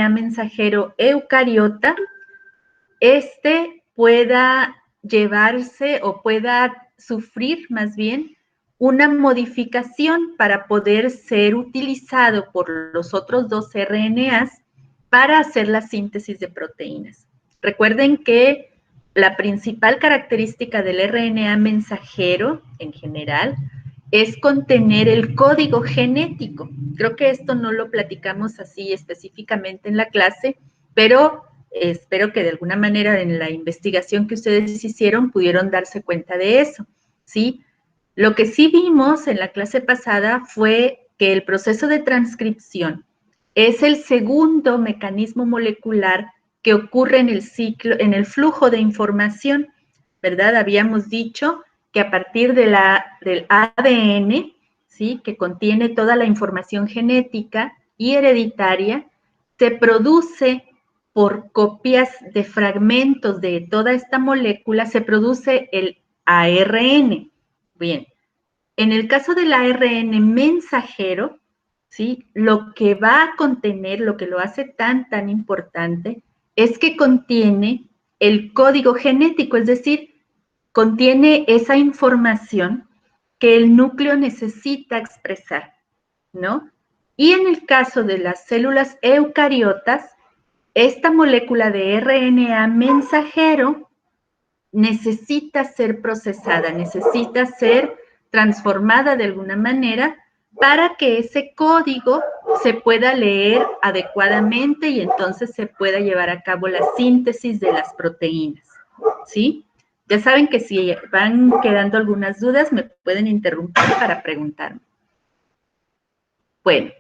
mensajero eucariota, este pueda llevarse o pueda sufrir más bien una modificación para poder ser utilizado por los otros dos RNAs para hacer la síntesis de proteínas. Recuerden que la principal característica del RNA mensajero en general es contener el código genético. Creo que esto no lo platicamos así específicamente en la clase, pero espero que de alguna manera en la investigación que ustedes hicieron pudieron darse cuenta de eso, ¿sí? Lo que sí vimos en la clase pasada fue que el proceso de transcripción es el segundo mecanismo molecular que ocurre en el ciclo, en el flujo de información, ¿verdad? Habíamos dicho que a partir de del ADN, ¿sí? Que contiene toda la información genética y hereditaria, se produce por copias de fragmentos de toda esta molécula, se produce el ARN. Bien, en el caso del ARN mensajero, ¿sí? Lo que va a contener, lo que lo hace tan importante, es que contiene el código genético, es decir, contiene esa información que el núcleo necesita expresar, ¿no? Y en el caso de las células eucariotas, esta molécula de RNA mensajero necesita ser procesada, necesita ser transformada de alguna manera para que ese código se pueda leer adecuadamente y entonces se pueda llevar a cabo la síntesis de las proteínas, ¿sí? Ya saben que si van quedando algunas dudas, me pueden interrumpir para preguntarme. Bueno,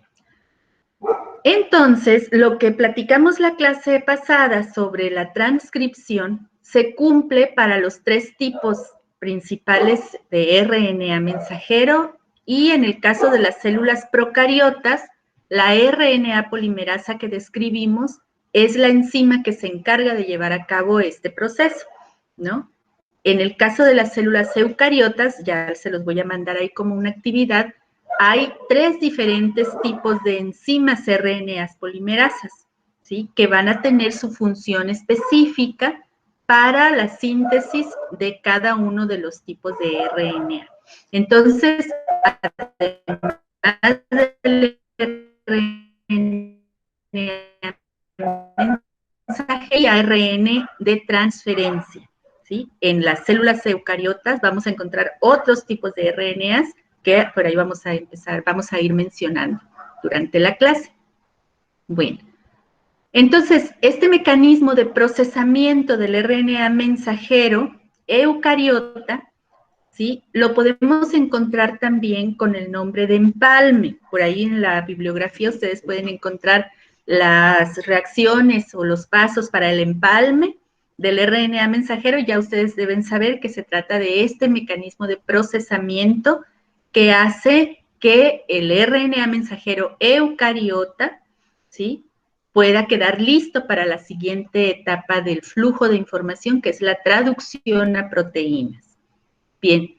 entonces, lo que platicamos la clase pasada sobre la transcripción se cumple para los tres tipos principales de RNA mensajero y en el caso de las células procariotas, la RNA polimerasa que describimos es la enzima que se encarga de llevar a cabo este proceso, ¿no? En el caso de las células eucariotas, ya se los voy a mandar ahí como una actividad, hay tres diferentes tipos de enzimas RNAs polimerasas, ¿sí? Que van a tener su función específica para la síntesis de cada uno de los tipos de RNA. Entonces, además del RNA mensaje y ARN de transferencia, ¿sí? En las células eucariotas vamos a encontrar otros tipos de RNAs que por ahí vamos a ir mencionando durante la clase. Bueno, entonces, este mecanismo de procesamiento del RNA mensajero eucariota, ¿sí? Lo podemos encontrar también con el nombre de empalme. Por ahí en la bibliografía ustedes pueden encontrar las reacciones o los pasos para el empalme del RNA mensajero. Ya ustedes deben saber que se trata de este mecanismo de procesamiento que hace que el RNA mensajero eucariota, ¿sí? Pueda quedar listo para la siguiente etapa del flujo de información, que es la traducción a proteínas. Bien.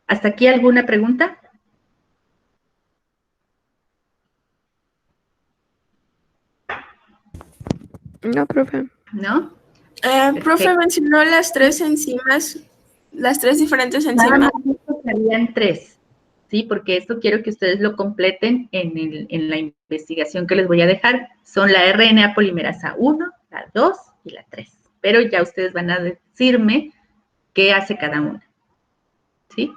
¿Hasta aquí alguna pregunta? No, profe. ¿No? Profe, mencionó las tres enzimas, las tres diferentes enzimas. Nada más serían tres, ¿sí? Porque esto quiero que ustedes lo completen en la investigación que les voy a dejar. Son la RNA polimerasa 1, la 2 y la 3. Pero ya ustedes van a decirme qué hace cada una, ¿sí?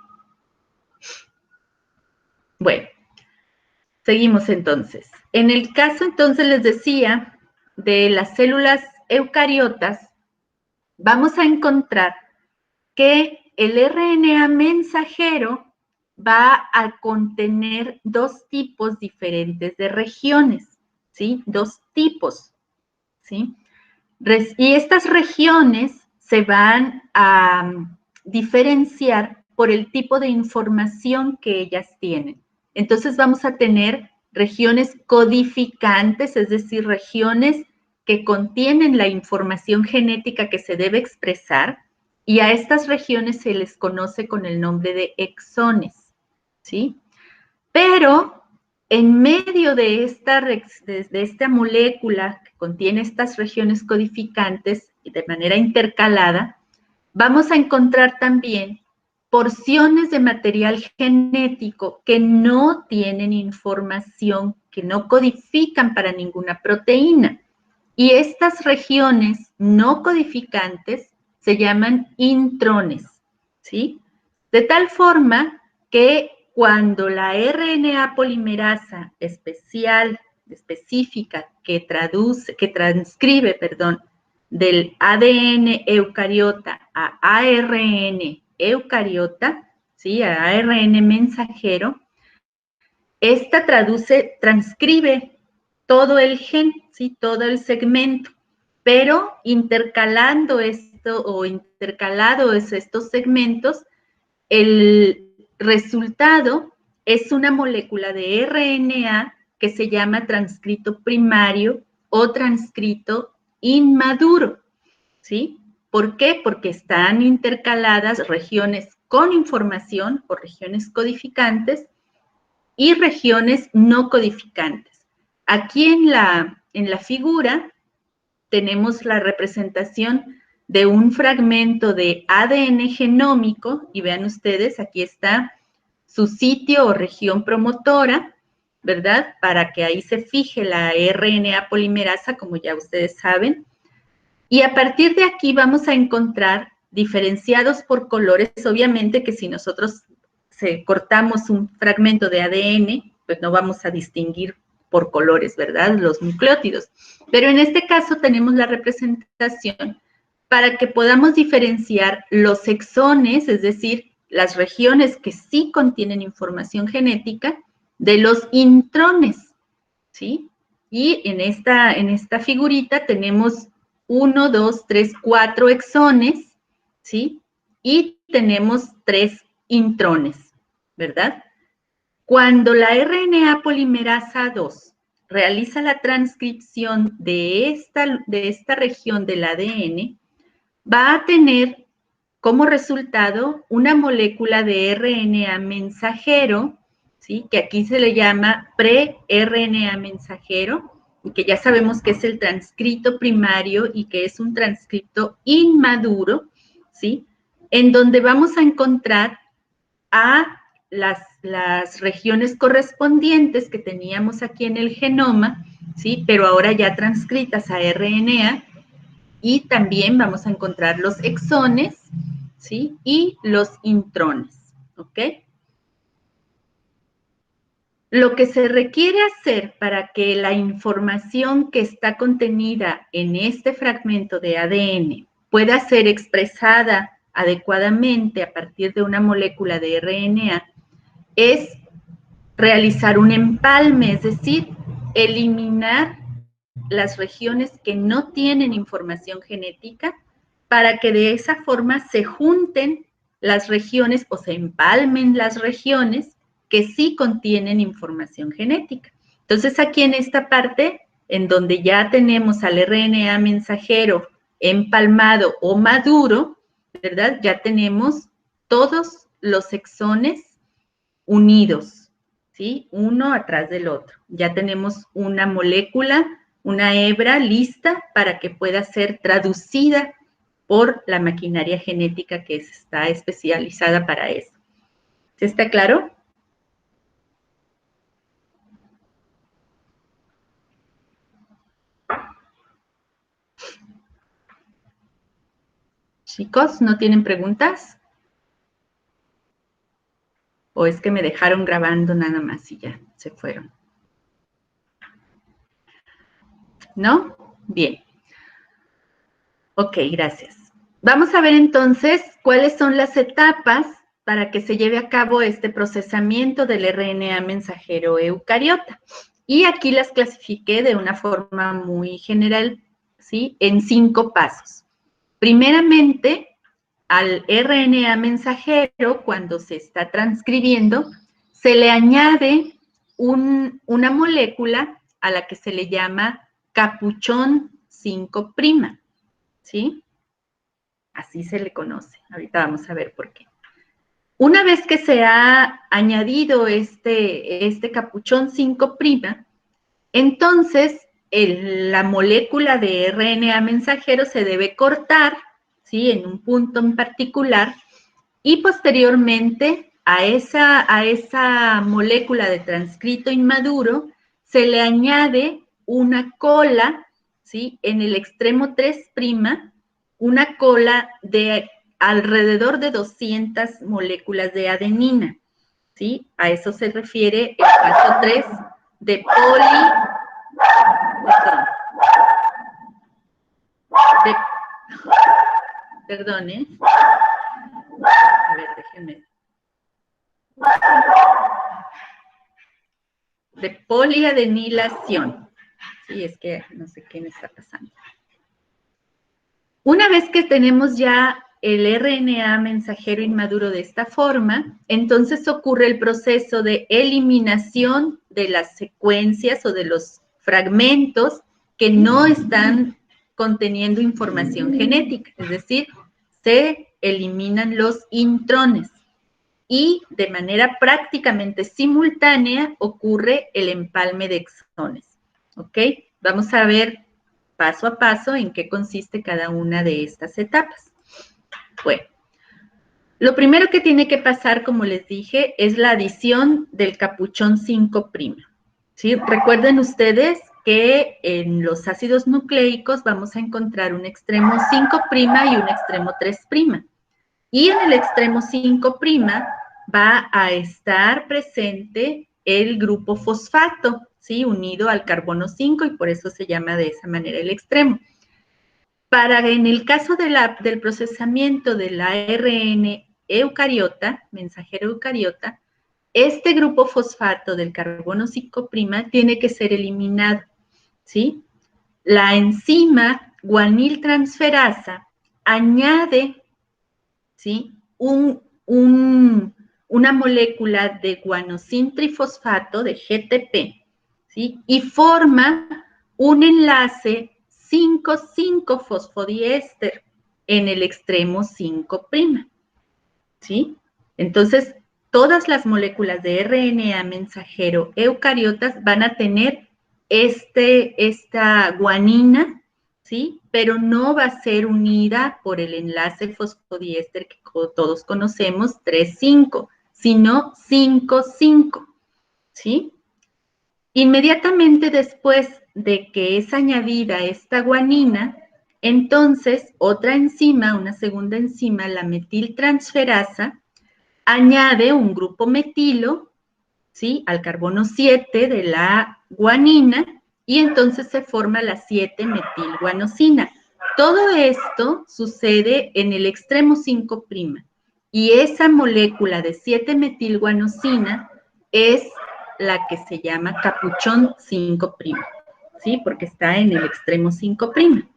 Bueno, seguimos entonces. En el caso, entonces, les decía, de las células eucariotas, vamos a encontrar que el RNA mensajero va a contener dos tipos diferentes de regiones, ¿sí? Dos tipos, ¿sí? Y estas regiones se van a diferenciar por el tipo de información que ellas tienen. Entonces vamos a tener regiones codificantes, es decir, regiones que contienen la información genética que se debe expresar, y a estas regiones se les conoce con el nombre de exones, ¿sí? Pero en medio de esta molécula que contiene estas regiones codificantes de manera intercalada, vamos a encontrar también porciones de material genético que no tienen información, que no codifican para ninguna proteína. Y estas regiones no codificantes se llaman intrones, ¿sí? De tal forma que cuando la RNA polimerasa específica que transcribe, del ADN eucariota a ARN eucariota, ¿sí? A ARN mensajero, esta transcribe todo el gen, ¿sí? Todo el segmento, pero intercalados estos segmentos, el resultado es una molécula de RNA que se llama transcrito primario o transcrito inmaduro, ¿sí? ¿Por qué? Porque están intercaladas regiones con información o regiones codificantes y regiones no codificantes. Aquí en la figura tenemos la representación de un fragmento de ADN genómico y vean ustedes, aquí está su sitio o región promotora, ¿verdad? Para que ahí se fije la RNA polimerasa, como ya ustedes saben. Y a partir de aquí vamos a encontrar diferenciados por colores, obviamente que si nosotros cortamos un fragmento de ADN, pues no vamos a distinguir por colores, ¿verdad? Los nucleótidos. Pero en este caso tenemos la representación para que podamos diferenciar los exones, es decir, las regiones que sí contienen información genética, de los intrones, ¿sí? Y en esta figurita tenemos 1, 2, 3, 4 exones, ¿sí? Y tenemos 3 intrones, ¿verdad? Cuando la RNA polimerasa 2 realiza la transcripción de esta región del ADN, va a tener como resultado una molécula de RNA mensajero, ¿sí? Que aquí se le llama pre-RNA mensajero, y que ya sabemos que es el transcrito primario y que es un transcripto inmaduro, ¿sí? En donde vamos a encontrar a las regiones correspondientes que teníamos aquí en el genoma, ¿sí? Pero ahora ya transcritas a RNA, y también vamos a encontrar los exones, ¿sí? Y los intrones, ¿ok? Lo que se requiere hacer para que la información que está contenida en este fragmento de ADN pueda ser expresada adecuadamente a partir de una molécula de RNA es realizar un empalme, es decir, eliminar las regiones que no tienen información genética para que de esa forma se junten las regiones o se empalmen las regiones que sí contienen información genética. Entonces, aquí en esta parte, en donde ya tenemos al RNA mensajero empalmado o maduro, ¿verdad? Ya tenemos todos los exones unidos, ¿sí? Uno atrás del otro. Ya tenemos una molécula, una hebra lista para que pueda ser traducida por la maquinaria genética que está especializada para eso. ¿Sí está claro? Chicos, ¿no tienen preguntas? ¿O es que me dejaron grabando nada más y ya se fueron? ¿No? Bien. Ok, gracias. Vamos a ver entonces cuáles son las etapas para que se lleve a cabo este procesamiento del RNA mensajero eucariota. Y aquí las clasifiqué de una forma muy general, ¿sí? En 5 pasos. Primeramente, al RNA mensajero, cuando se está transcribiendo, se le añade una molécula a la que se le llama capuchón 5', ¿sí? Así se le conoce. Ahorita vamos a ver por qué. Una vez que se ha añadido este capuchón 5', entonces la molécula de RNA mensajero se debe cortar, ¿sí? En un punto en particular, y posteriormente a esa molécula de transcrito inmaduro se le añade una cola, ¿sí? En el extremo 3', una cola de alrededor de 200 moléculas de adenina, ¿sí? A eso se refiere el paso 3 de perdón, a ver, déjenme. De poliadenilación. Sí, es que no sé qué me está pasando. Una vez que tenemos ya el RNA mensajero inmaduro de esta forma, entonces ocurre el proceso de eliminación de las secuencias o de los fragmentos que no están conteniendo información genética, es decir, se eliminan los intrones y de manera prácticamente simultánea ocurre el empalme de exones, ¿ok? Vamos a ver paso a paso en qué consiste cada una de estas etapas. Bueno, lo primero que tiene que pasar, como les dije, es la adición del capuchón 5'. ¿Sí? Recuerden ustedes que en los ácidos nucleicos vamos a encontrar un extremo 5' y un extremo 3'. Y en el extremo 5' va a estar presente el grupo fosfato, ¿sí? Unido al carbono 5 y por eso se llama de esa manera el extremo. En el caso del procesamiento del ARN eucariota, mensajero eucariota, este grupo fosfato del carbono 5' tiene que ser eliminado, ¿sí? La enzima guaniltransferasa añade, ¿sí? Una molécula de guanosin-trifosfato, de GTP, ¿sí? Y forma un enlace 5,5-fosfodiéster en el extremo 5', ¿sí? Entonces, todas las moléculas de RNA mensajero eucariotas van a tener esta guanina, ¿sí? Pero no va a ser unida por el enlace fosfodiéster que todos conocemos, 3,5, sino 5,5, ¿sí? Inmediatamente después de que es añadida esta guanina, entonces otra enzima, una segunda enzima, la metiltransferasa, añade un grupo metilo, ¿sí? Al carbono 7 de la guanina y entonces se forma la 7-metilguanosina. Todo esto sucede en el extremo 5' y esa molécula de 7-metilguanosina es la que se llama capuchón 5', ¿sí? Porque está en el extremo 5',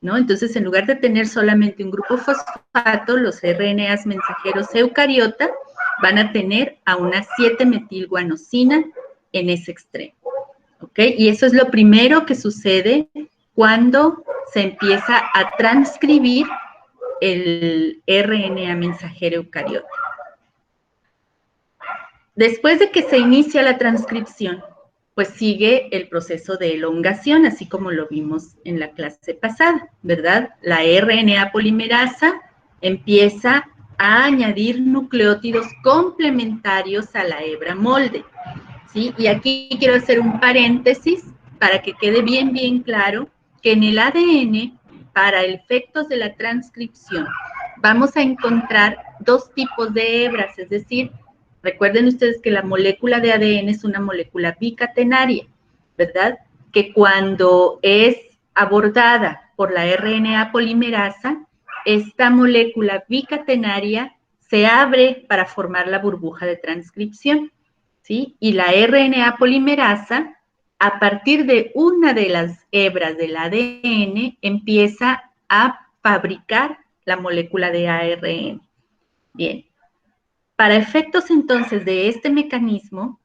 ¿no? Entonces, en lugar de tener solamente un grupo fosfato, los RNAs mensajeros eucariota van a tener a una 7-metilguanosina en ese extremo, ¿ok? Y eso es lo primero que sucede cuando se empieza a transcribir el RNA mensajero eucariota. Después de que se inicia la transcripción, pues sigue el proceso de elongación, así como lo vimos en la clase pasada, ¿verdad? La RNA polimerasa empieza a añadir nucleótidos complementarios a la hebra molde, ¿sí? Y aquí quiero hacer un paréntesis para que quede bien, bien claro que en el ADN, para efectos de la transcripción, vamos a encontrar dos tipos de hebras, es decir, recuerden ustedes que la molécula de ADN es una molécula bicatenaria, ¿verdad? Que cuando es abordada por la RNA polimerasa, esta molécula bicatenaria se abre para formar la burbuja de transcripción, ¿sí? Y la RNA polimerasa, a partir de una de las hebras del ADN, empieza a fabricar la molécula de ARN. Bien. Para efectos entonces de este mecanismo,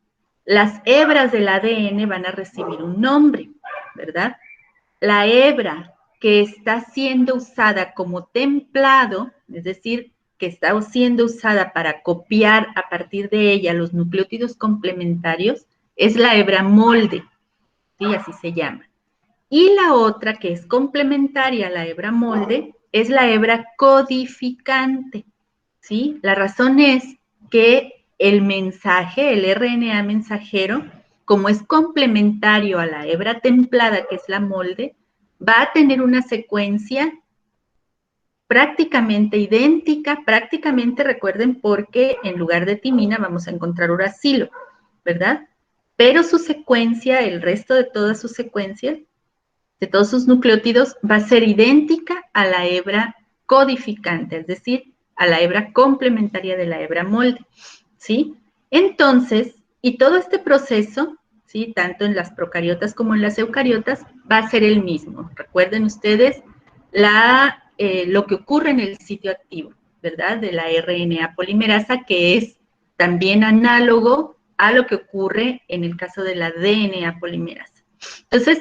las hebras del ADN van a recibir un nombre, ¿verdad? La hebra que está siendo usada como templado, es decir, que está siendo usada para copiar a partir de ella los nucleótidos complementarios es la hebra molde, ¿sí? Así se llama. Y la otra, que es complementaria a la hebra molde, es la hebra codificante, ¿sí? La razón es que el mensaje, el RNA mensajero, como es complementario a la hebra templada, que es la molde, va a tener una secuencia prácticamente idéntica, prácticamente, recuerden, porque en lugar de timina vamos a encontrar uracilo, ¿verdad? Pero su secuencia, el resto de todas sus secuencias, de todos sus nucleótidos, va a ser idéntica a la hebra codificante, es decir, a la hebra complementaria de la hebra molde, ¿sí? Entonces, y todo este proceso, ¿sí? Tanto en las procariotas como en las eucariotas, va a ser el mismo. Recuerden ustedes lo que ocurre en el sitio activo, ¿verdad? De la RNA polimerasa, que es también análogo a lo que ocurre en el caso de la DNA polimerasa. Entonces,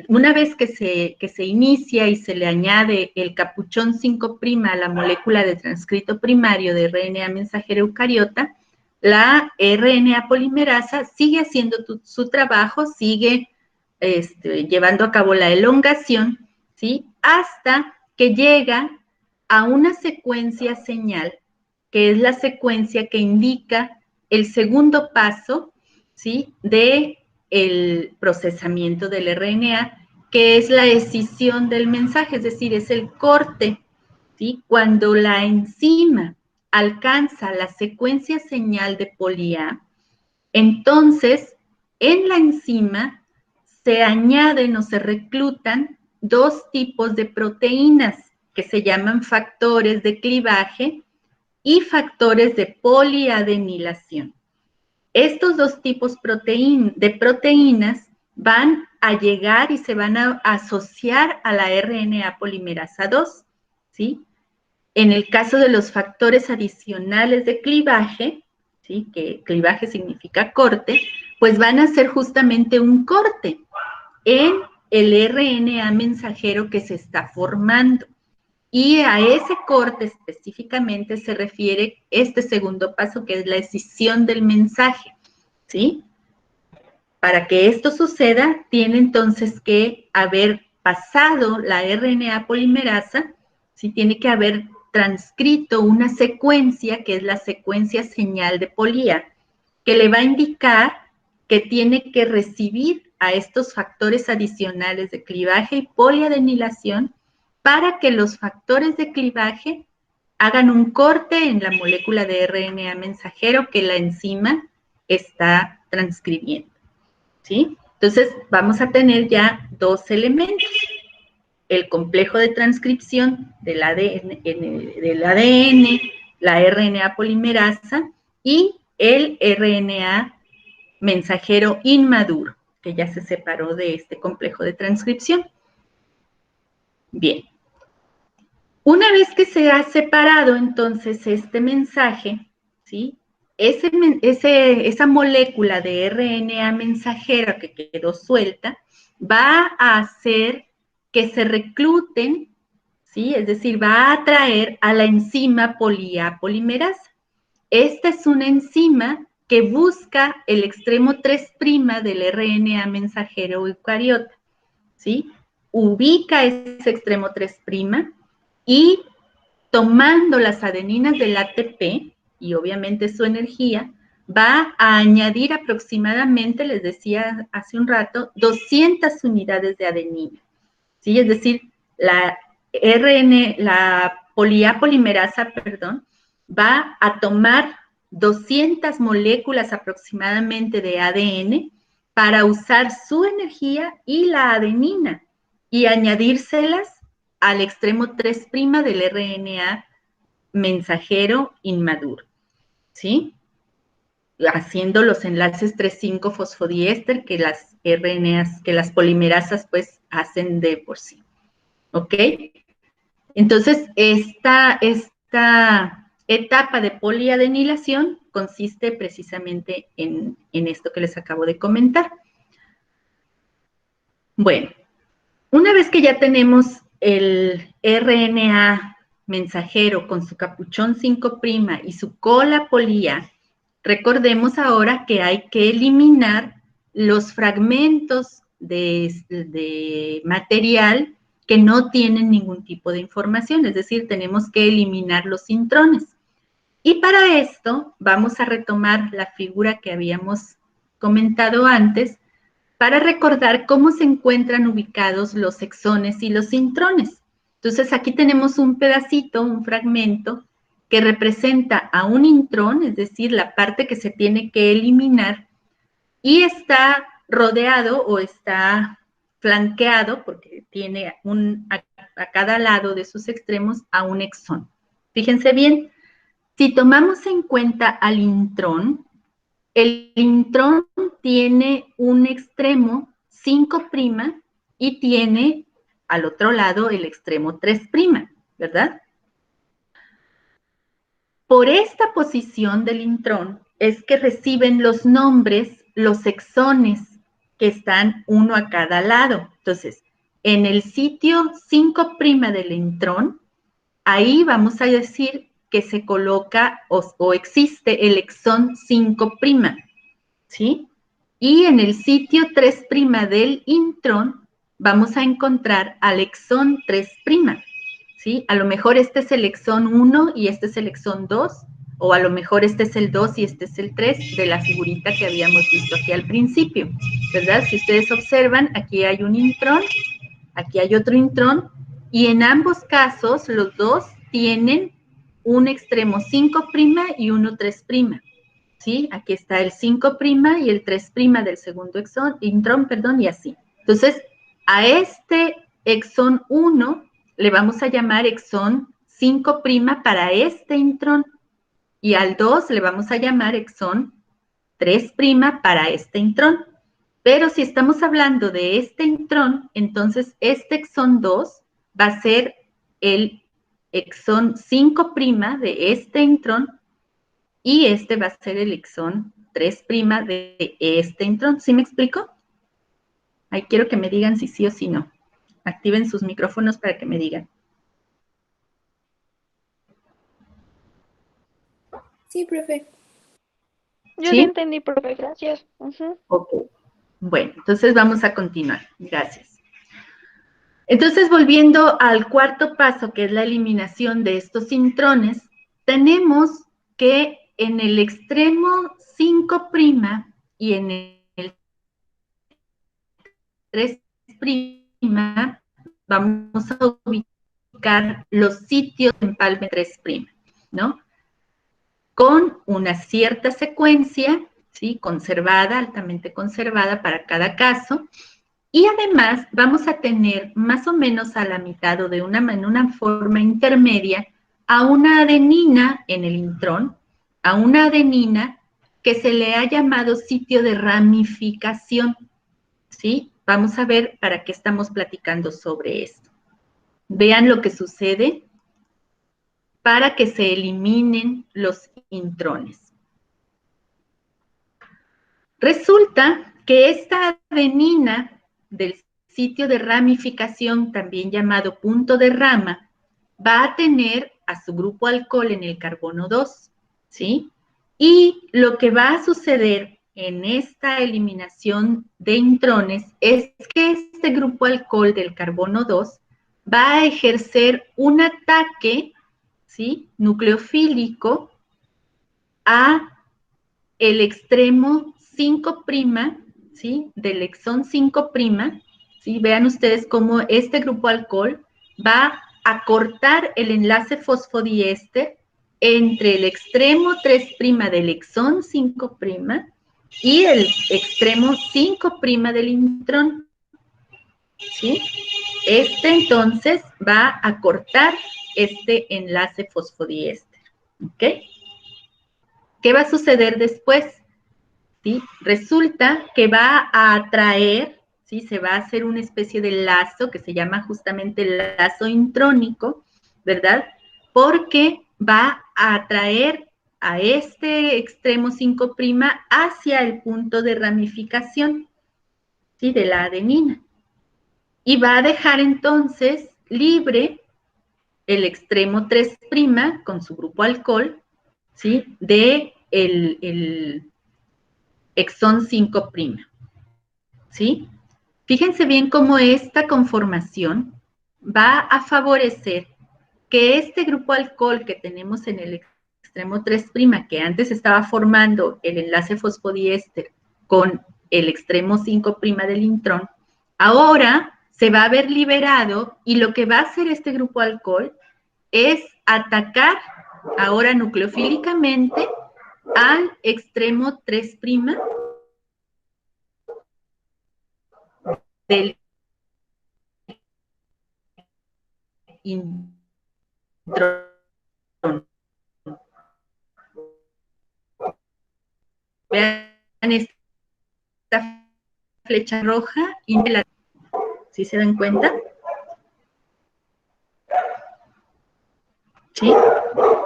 una vez que se inicia y se le añade el capuchón 5' a la molécula de transcrito primario de RNA mensajero eucariota, la RNA polimerasa sigue haciendo su trabajo, sigue llevando a cabo la elongación, ¿sí? Hasta que llega a una secuencia señal, que es la secuencia que indica el segundo paso, ¿sí? De el procesamiento del RNA, que es la escisión del mensaje, es decir, es el corte, ¿sí? Cuando la enzima alcanza la secuencia señal de poli A, entonces en la enzima se añaden o se reclutan dos tipos de proteínas que se llaman factores de clivaje y factores de poliadenilación. Estos dos tipos de proteínas van a llegar y se van a asociar a la RNA polimerasa 2, ¿sí? En el caso de los factores adicionales de clivaje, ¿sí? Que clivaje significa corte, pues van a hacer justamente un corte en el RNA mensajero que se está formando. Y a ese corte específicamente se refiere este segundo paso, que es la escisión del mensaje, ¿sí? Para que esto suceda, tiene entonces que haber pasado la RNA polimerasa, ¿sí? Tiene que haber transcrito una secuencia, que es la secuencia señal de poli A, que le va a indicar que tiene que recibir a estos factores adicionales de clivaje y poliadenilación para que los factores de clivaje hagan un corte en la molécula de RNA mensajero que la enzima está transcribiendo, ¿sí? Entonces, vamos a tener ya dos elementos: el complejo de transcripción del ADN, la RNA polimerasa y el RNA mensajero inmaduro, que ya se separó de este complejo de transcripción. Bien. Una vez que se ha separado entonces este mensaje, ¿sí? Esa molécula de RNA mensajera que quedó suelta va a hacer que se recluten, ¿sí? Es decir, va a atraer a la enzima poli A polimerasa. Esta es una enzima que busca el extremo 3' del RNA mensajero eucariota, ¿sí? Ubica ese extremo 3' y tomando las adeninas del ATP y obviamente su energía, va a añadir aproximadamente, les decía hace un rato, 200 unidades de adenina, ¿sí? Es decir, la poli A polimerasa, va a tomar 200 moléculas aproximadamente de ADN para usar su energía y la adenina y añadírselas al extremo 3' del RNA mensajero inmaduro, ¿sí? Haciendo los enlaces 3,5 fosfodiéster que las RNAs, que las polimerasas pues hacen de por sí, ¿ok? Entonces, esta etapa de poliadenilación consiste precisamente en esto que les acabo de comentar. Bueno, una vez que ya tenemos el RNA mensajero con su capuchón 5' y su cola polía, recordemos ahora que hay que eliminar los fragmentos de material que no tienen ningún tipo de información, es decir, tenemos que eliminar los intrones. Y para esto vamos a retomar la figura que habíamos comentado antes para recordar cómo se encuentran ubicados los exones y los intrones. Entonces aquí tenemos un pedacito, un fragmento que representa a un intrón, es decir, la parte que se tiene que eliminar, y está rodeado o está flanqueado, porque tiene a cada lado de sus extremos a un exón. Fíjense bien, si tomamos en cuenta al intrón, el intrón tiene un extremo 5' y tiene al otro lado el extremo 3', ¿verdad? Por esta posición del intrón es que reciben los nombres los exones que están uno a cada lado. Entonces, en el sitio 5' del intrón, ahí vamos a decir que se coloca o existe el exón 5', ¿sí? Y en el sitio 3' del intrón vamos a encontrar al exón 3', ¿sí? A lo mejor este es el exón 1 y este es el exón 2, o a lo mejor este es el 2 y este es el 3 de la figurita que habíamos visto aquí al principio, ¿verdad? Si ustedes observan, aquí hay un intrón, aquí hay otro intrón, y en ambos casos los dos tienen un extremo 5' y uno 3', ¿sí? Aquí está el 5' y el 3' del segundo intrón, y así. Entonces, a este exón 1 le vamos a llamar exón 5' para este intrón, y al 2 le vamos a llamar exón 3' para este intrón. Pero si estamos hablando de este intrón, entonces este exón 2 va a ser el exón 5' de este intrón, y este va a ser el exón 3' de este intrón. ¿Sí me explico? Ahí quiero que me digan si sí o si no. Activen sus micrófonos para que me digan. Sí, profe. Yo ¿Sí? sí entendí, profe, gracias. Ok. Bueno, entonces vamos a continuar. Gracias. Entonces, volviendo al cuarto paso, que es la eliminación de estos intrones, tenemos que en el extremo 5' y en el 3' vamos a ubicar los sitios de empalme 3', ¿no? Con una cierta secuencia, ¿sí? Conservada, altamente conservada para cada caso. Y además vamos a tener más o menos a la mitad o en una forma intermedia a una adenina en el intrón, a una adenina que se le ha llamado sitio de ramificación, ¿sí? Vamos a ver para qué estamos platicando sobre esto. Vean lo que sucede para que se eliminen los intrones. Resulta que esta adenina del sitio de ramificación, también llamado punto de rama, va a tener a su grupo alcohol en el carbono 2, ¿sí? Y lo que va a suceder en esta eliminación de intrones es que este grupo alcohol del carbono 2 va a ejercer un ataque, ¿sí? Nucleofílico a el extremo 5', ¿sí? Del exón 5', ¿sí? Vean ustedes cómo este grupo alcohol va a cortar el enlace fosfodiéster entre el extremo 3' del exón 5' y el extremo 5' del intrón, ¿sí? Este entonces va a cortar este enlace fosfodiéster, ¿ok? ¿Qué va a suceder después? ¿Sí? Resulta que va a atraer, ¿sí? Se va a hacer una especie de lazo que se llama justamente el lazo intrónico, ¿verdad? Porque va a atraer a este extremo 5' hacia el punto de ramificación, ¿sí? De la adenina. Y va a dejar entonces libre el extremo 3' con su grupo alcohol, ¿sí? De el exón 5', ¿sí? Fíjense bien cómo esta conformación va a favorecer que este grupo alcohol que tenemos en el extremo 3', que antes estaba formando el enlace fosfodiéster con el extremo 5' del intrón, ahora se va a ver liberado y lo que va a hacer este grupo alcohol es atacar ahora nucleofílicamente al extremo 3' del intrón. Vean esta flecha roja y ¿sí se dan cuenta? ¿Sí?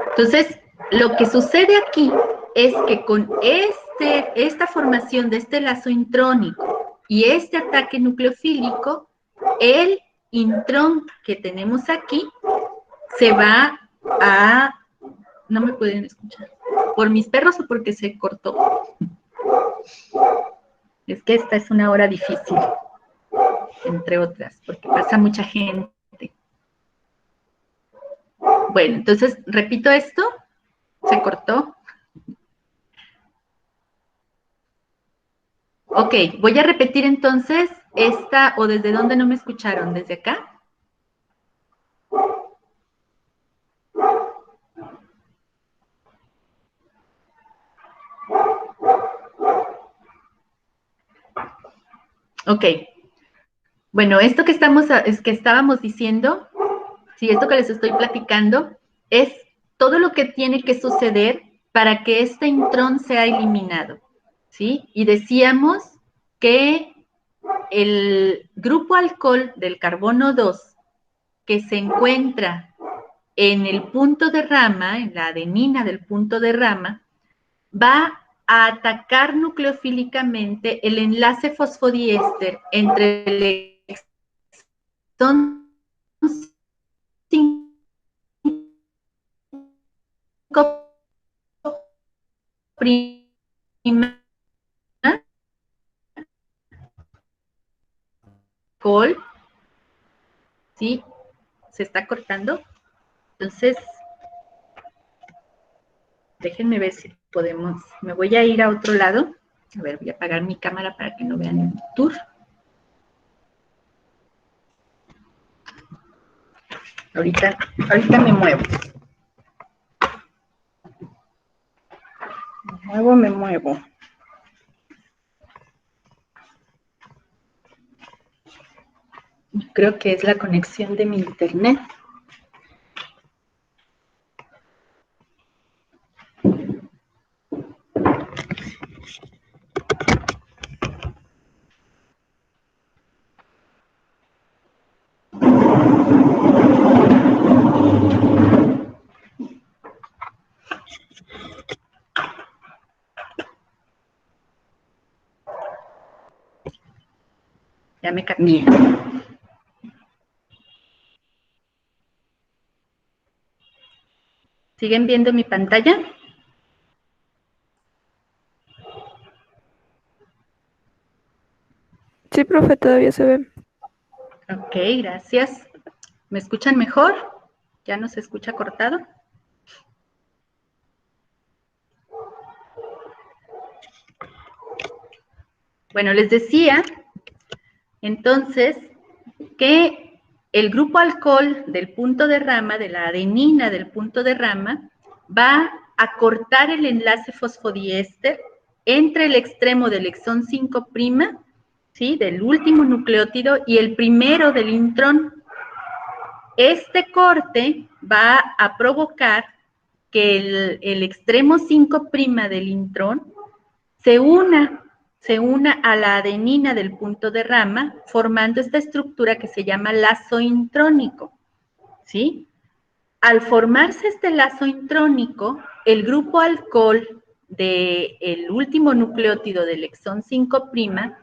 Entonces, lo que sucede aquí es que con esta formación de este lazo intrónico y este ataque nucleofílico, el intrón que tenemos aquí se va a... No me pueden escuchar. ¿Por mis perros o porque se cortó? Es que esta es una hora difícil, entre otras, porque pasa mucha gente. Bueno, entonces, repito esto. ¿Se cortó? Ok, voy a repetir entonces esta, o desde dónde no me escucharon, ¿desde acá? Ok. Bueno, esto que estábamos diciendo, sí, esto que les estoy platicando, es todo lo que tiene que suceder para que este intrón sea eliminado, ¿sí? Y decíamos que el grupo alcohol del carbono 2 que se encuentra en el punto de rama, en la adenina del punto de rama, va a atacar nucleofílicamente el enlace fosfodiéster entre el exón 5' col, ¿sí? Se está cortando. Entonces, déjenme ver si podemos. Me voy a ir a otro lado. A ver, voy a apagar mi cámara para que no vean el tour. Ahorita me muevo. Me muevo. Creo que es la conexión de mi internet. Ya me cambié. ¿Siguen viendo mi pantalla? Sí, profe, todavía se ve. Ok, gracias. ¿Me escuchan mejor? ¿Ya no se escucha cortado? Bueno, les decía entonces que el grupo alcohol del punto de rama, de la adenina del punto de rama, va a cortar el enlace fosfodiéster entre el extremo del exón 5', ¿sí? Del último nucleótido y el primero del intrón. Este corte va a provocar que el extremo 5' del intrón se una a la adenina del punto de rama, formando esta estructura que se llama lazo intrónico, ¿sí? Al formarse este lazo intrónico, el grupo alcohol del último nucleótido del exón 5'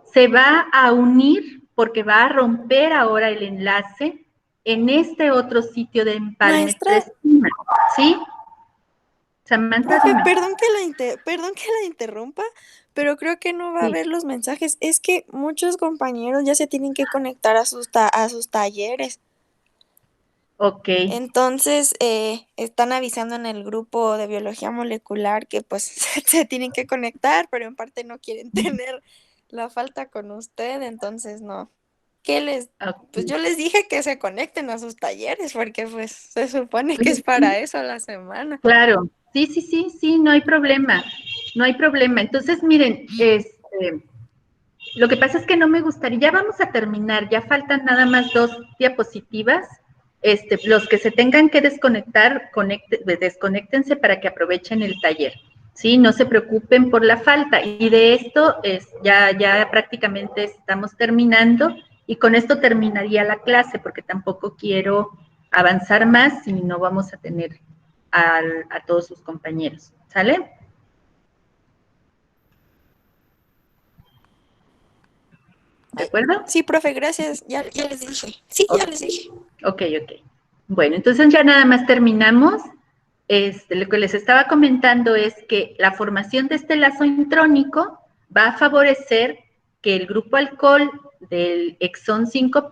se va a unir porque va a romper ahora el enlace en este otro sitio de Empalme Maestra. 3', ¿sí? Samantha, Profe, dime. perdón que la interrumpa, pero creo que no va a Sí. ver los mensajes. Es que muchos compañeros ya se tienen que conectar a sus talleres. Ok, Entonces, están avisando en el grupo de biología molecular que pues se tienen que conectar, pero en parte no quieren tener la falta con usted, entonces no. Pues ok. yo les dije que se conecten a sus talleres, porque pues se supone que es Sí, para eso la semana. claro, sí, no hay problema, no hay problema. Entonces, miren, lo que pasa es que no me gustaría, ya vamos a terminar, ya faltan nada más 2 diapositivas. Los que se tengan que desconectar, desconéctense para que aprovechen el taller, ¿sí? No se preocupen por la falta. Y de esto ya prácticamente estamos terminando y con esto terminaría la clase porque tampoco quiero avanzar más y no vamos a tener a todos sus compañeros, ¿sale? ¿De acuerdo? Sí, profe, gracias. Ya les dije. Sí, ya les dije. Ok. Bueno, entonces ya nada más terminamos. Lo que les estaba comentando es que la formación de este lazo intrónico va a favorecer que el grupo alcohol del exón 5'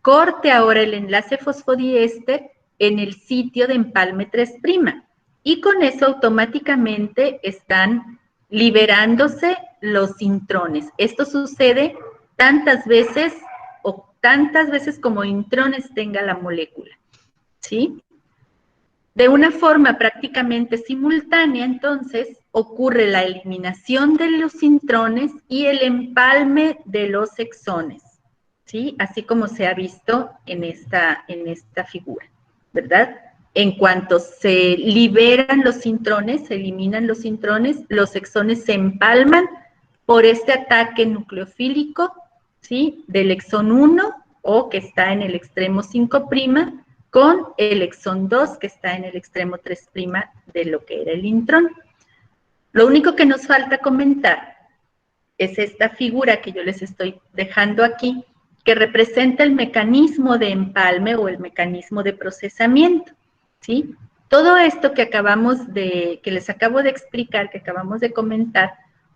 corte ahora el enlace fosfodiéster en el sitio de empalme 3'. Y con eso automáticamente están liberándose los intrones. Esto sucede tantas veces como intrones tenga la molécula, ¿sí? De una forma prácticamente simultánea, entonces, ocurre la eliminación de los intrones y el empalme de los exones, ¿sí? Así como se ha visto en esta figura, ¿verdad? En cuanto se liberan los intrones, se eliminan los intrones, los exones se empalman por este ataque nucleofílico, ¿sí? Del exón 1 o que está en el extremo 5' con el exón 2 que está en el extremo 3' de lo que era el intrón. Lo único que nos falta comentar es esta figura que yo les estoy dejando aquí, que representa el mecanismo de empalme o el mecanismo de procesamiento, ¿sí? Todo esto que les acabo de explicar, que acabamos de comentar,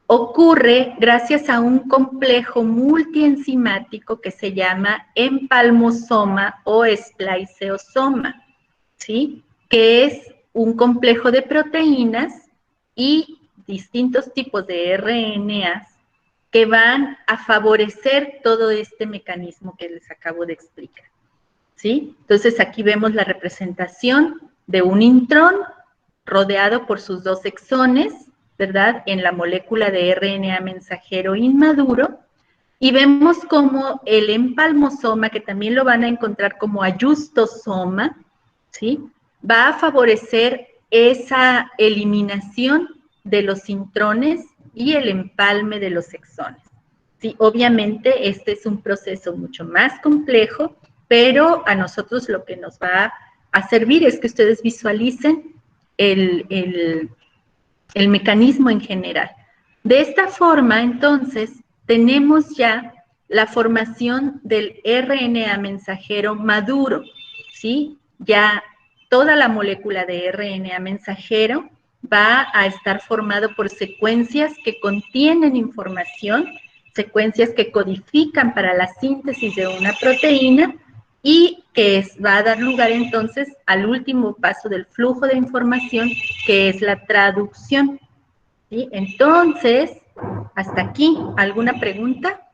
ocurre gracias a un complejo multienzimático que se llama empalmosoma o spliceosoma, ¿sí? Que es un complejo de proteínas y distintos tipos de RNAs que van a favorecer todo este mecanismo que les acabo de explicar, ¿sí? Entonces aquí vemos la representación de un intrón rodeado por sus 2 exones, ¿verdad? En la molécula de RNA mensajero inmaduro, y vemos como el empalmosoma, que también lo van a encontrar como ayustosoma, ¿sí? Va a favorecer esa eliminación de los intrones y el empalme de los exones. Sí, obviamente este es un proceso mucho más complejo, pero a nosotros lo que nos va a servir es que ustedes visualicen el mecanismo en general. De esta forma, entonces, tenemos ya la formación del RNA mensajero maduro, ¿sí? Ya toda la molécula de RNA mensajero va a estar formado por secuencias que contienen información, secuencias que codifican para la síntesis de una proteína y que va a dar lugar entonces al último paso del flujo de información, que es la traducción. ¿Sí? Entonces, hasta aquí, ¿alguna pregunta?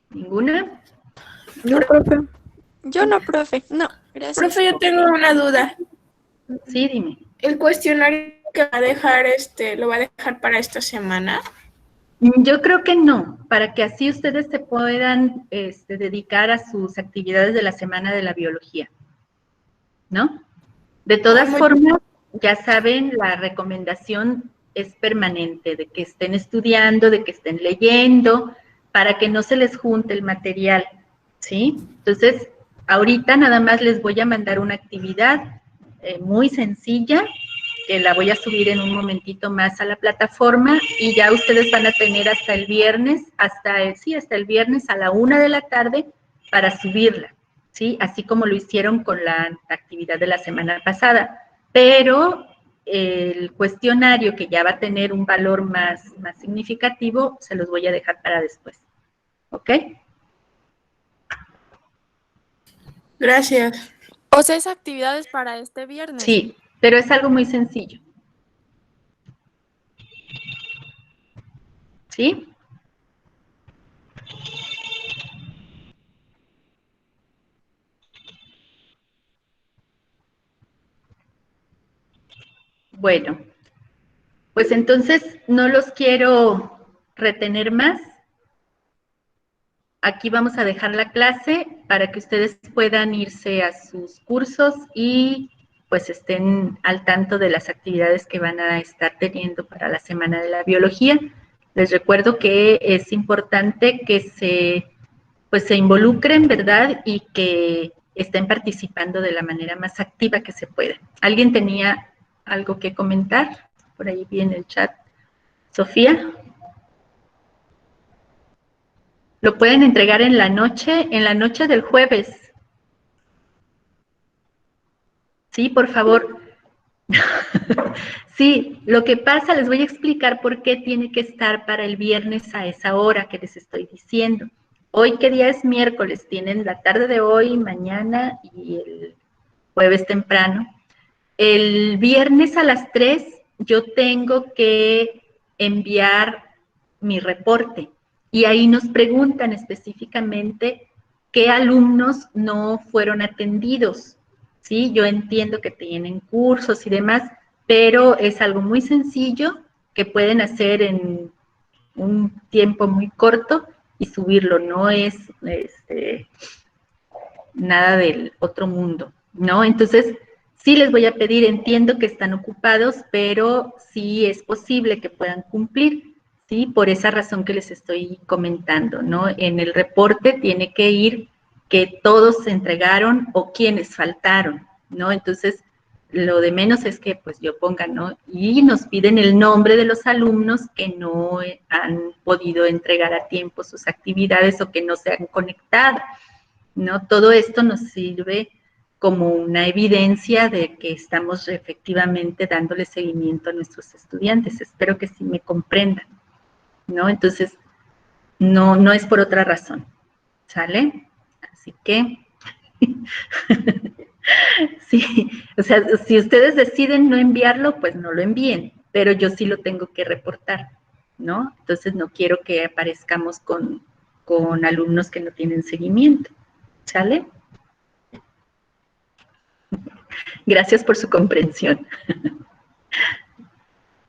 ¿Ninguna? No, profe. Yo no, profe. No, gracias. Profe, yo tengo una duda. Sí, dime. ¿El cuestionario que va a dejar lo va a dejar para esta semana? Yo creo que no, para que así ustedes se puedan dedicar a sus actividades de la semana de la biología, ¿no? De todas formas, ya saben, la recomendación es permanente, de que estén estudiando, de que estén leyendo, para que no se les junte el material, ¿sí? Entonces, ahorita nada más les voy a mandar una actividad muy sencilla, que la voy a subir en un momentito más a la plataforma y ya ustedes van a tener hasta el viernes, hasta el viernes a la 1 de la tarde para subirla, ¿sí? Así como lo hicieron con la actividad de la semana pasada. Pero el cuestionario, que ya va a tener un valor más significativo, se los voy a dejar para después. ¿Ok? Gracias. O sea, esa actividad es para este viernes. Sí, pero es algo muy sencillo. ¿Sí? Bueno, pues entonces no los quiero retener más. Aquí vamos a dejar la clase para que ustedes puedan irse a sus cursos y pues estén al tanto de las actividades que van a estar teniendo para la Semana de la Biología. Les recuerdo que es importante que se involucren, ¿verdad? Y que estén participando de la manera más activa que se pueda. ¿Alguien tenía algo que comentar? Por ahí vi en el chat. Sofía. Lo pueden entregar en la noche del jueves. Sí, por favor. Sí, lo que pasa, les voy a explicar por qué tiene que estar para el viernes a esa hora que les estoy diciendo. Hoy, ¿qué día es? Miércoles. Tienen la tarde de hoy, mañana y el jueves temprano. El viernes a las 3 yo tengo que enviar mi reporte y ahí nos preguntan específicamente qué alumnos no fueron atendidos. Sí, yo entiendo que tienen cursos y demás, pero es algo muy sencillo que pueden hacer en un tiempo muy corto y subirlo. No es nada del otro mundo, ¿no? Entonces, sí les voy a pedir, entiendo que están ocupados, pero sí es posible que puedan cumplir, ¿sí? Por esa razón que les estoy comentando, ¿no? En el reporte tiene que ir que todos se entregaron o quienes faltaron, ¿no? Entonces, lo de menos es que pues yo ponga, ¿no? Y nos piden el nombre de los alumnos que no han podido entregar a tiempo sus actividades o que no se han conectado, ¿no? Todo esto nos sirve como una evidencia de que estamos efectivamente dándole seguimiento a nuestros estudiantes. Espero que sí me comprendan, ¿no? Entonces, no es por otra razón, ¿sale? Así que, sí, o sea, si ustedes deciden no enviarlo, pues no lo envíen, pero yo sí lo tengo que reportar, ¿no? Entonces, no quiero que aparezcamos con alumnos que no tienen seguimiento, ¿sale? Gracias por su comprensión.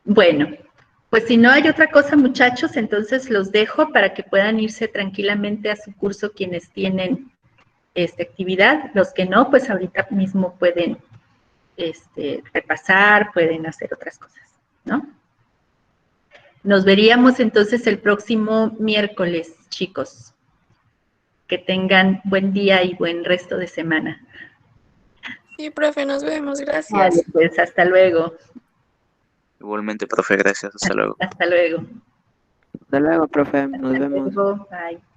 Bueno, pues si no hay otra cosa, muchachos, entonces los dejo para que puedan irse tranquilamente a su curso quienes tienen esta actividad. Los que no, pues ahorita mismo pueden repasar, pueden hacer otras cosas, ¿no? Nos veríamos entonces el próximo miércoles, chicos. Que tengan buen día y buen resto de semana. Sí, profe, nos vemos. Gracias. Vale, pues hasta luego. Igualmente, profe, gracias. Hasta luego. Hasta luego. Hasta luego, profe. Nos Hasta vemos. luego. Bye.